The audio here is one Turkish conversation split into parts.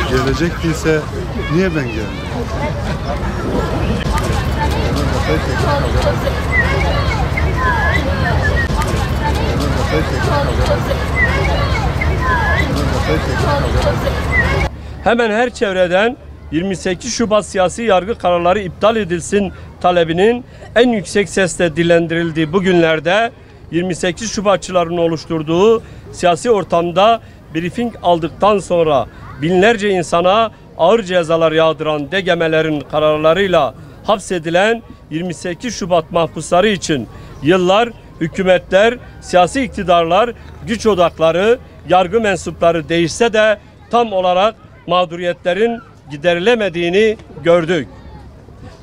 Gelecek değilse niye ben geldim? Hemen her çevreden 28 Şubat siyasi yargı kararları iptal edilsin talebinin en yüksek sesle dillendirildiği bu günlerde 28 Şubatçıların oluşturduğu siyasi ortamda briefing aldıktan sonra binlerce insana ağır cezalar yağdıran DGM'lerin kararlarıyla hapsedilen 28 Şubat mahpusları için yıllar hükümetler, siyasi iktidarlar, güç odakları, yargı mensupları değişse de tam olarak mağduriyetlerin giderilemediğini gördük.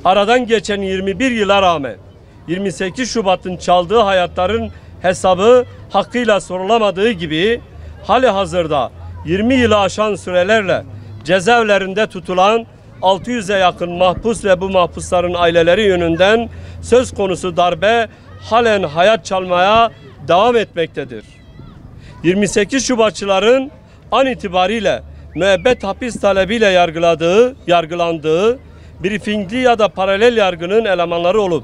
Aradan geçen 21 yıla rağmen 28 Şubat'ın çaldığı hayatların hesabı hakkıyla sorulamadığı gibi halihazırda 20 yılı aşan sürelerle cezaevlerinde tutulan 600'e yakın mahpus ve bu mahpusların aileleri yönünden söz konusu darbe halen hayat çalmaya devam etmektedir. 28 Şubatçıların an itibariyle müebbet hapis talebiyle yargılandığı briefingli ya da paralel yargının elemanları olup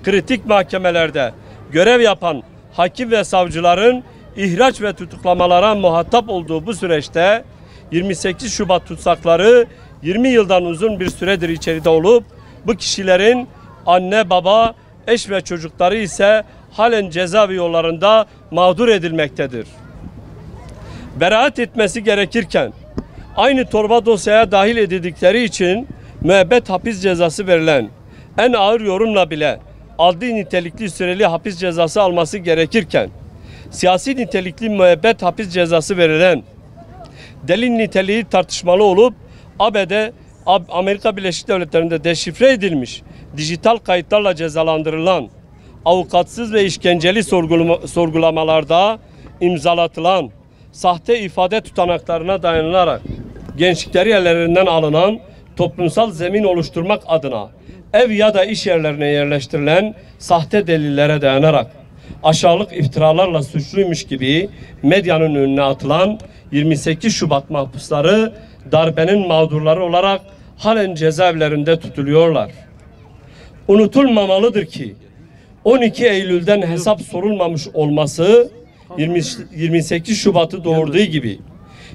kritik mahkemelerde görev yapan hakim ve savcıların ihraç ve tutuklamalara muhatap olduğu bu süreçte 28 Şubat tutsakları 20 yıldan uzun bir süredir içeride olup bu kişilerin anne, baba, eş ve çocukları ise halen cezaevi yollarında mağdur edilmektedir. Beraat etmesi gerekirken aynı torba dosyaya dahil edildikleri için müebbet hapis cezası verilen, en ağır yorumla bile adli nitelikli süreli hapis cezası alması gerekirken siyasi nitelikli müebbet hapis cezası verilen, delil niteliği tartışmalı olup Amerika Birleşik Devletleri'nde deşifre edilmiş dijital kayıtlarla cezalandırılan, avukatsız ve işkenceli sorgulamalarda imzalatılan, sahte ifade tutanaklarına dayanılarak gençlikleri ellerinden alınan, toplumsal zemin oluşturmak adına ev ya da iş yerlerine yerleştirilen sahte delillere dayanarak aşağılık iftiralarla suçluymuş gibi medyanın önüne atılan 28 Şubat mahpusları darbenin mağdurları olarak halen cezaevlerinde tutuluyorlar. Unutulmamalıdır ki 12 Eylül'den hesap sorulmamış olması 28 Şubat'ı doğurduğu gibi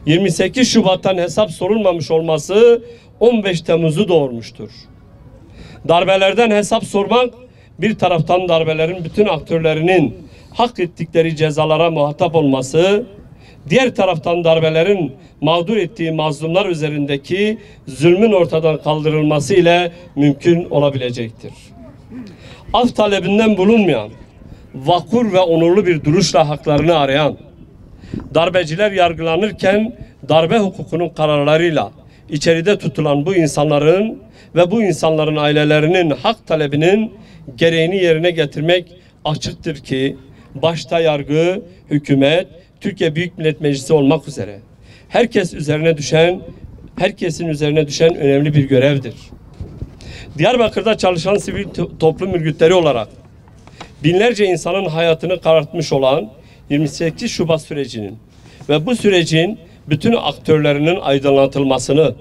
28 Şubat'tan hesap sorulmamış olması 15 Temmuz'u doğurmuştur. Darbelerden hesap sormak bir taraftan darbelerin bütün aktörlerinin hak ettikleri cezalara muhatap olması, diğer taraftan darbelerin mağdur ettiği mazlumlar üzerindeki zulmün ortadan kaldırılması ile mümkün olabilecektir. Af talebinden bulunmayan, vakur ve onurlu bir duruşla haklarını arayan, darbeciler yargılanırken darbe hukukunun kararlarıyla içeride tutulan bu insanların ve bu insanların ailelerinin hak talebinin gereğini yerine getirmek açıktır ki başta yargı, hükümet, Türkiye Büyük Millet Meclisi olmak üzere herkesin üzerine düşen önemli bir görevdir. Diyarbakır'da çalışan sivil toplum örgütleri olarak binlerce insanın hayatını karartmış olan 28 Şubat sürecinin ve bu sürecin bütün aktörlerinin aydınlatılmasını,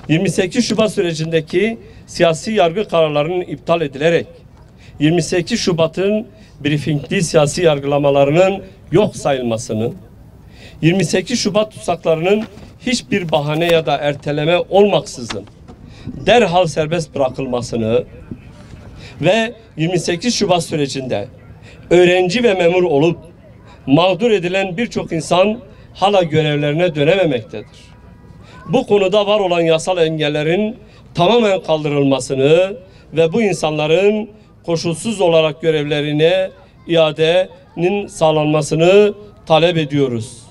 28 Şubat sürecindeki siyasi yargı kararlarının iptal edilerek 28 Şubat'ın briefingli siyasi yargılamalarının yok sayılmasını, 28 Şubat tutsaklarının hiçbir bahane ya da erteleme olmaksızın derhal serbest bırakılmasını ve 28 Şubat sürecinde öğrenci ve memur olup mağdur edilen birçok insan hala görevlerine dönememektedir. Bu konuda var olan yasal engellerin tamamen kaldırılmasını ve bu insanların koşulsuz olarak görevlerine iadenin sağlanmasını talep ediyoruz.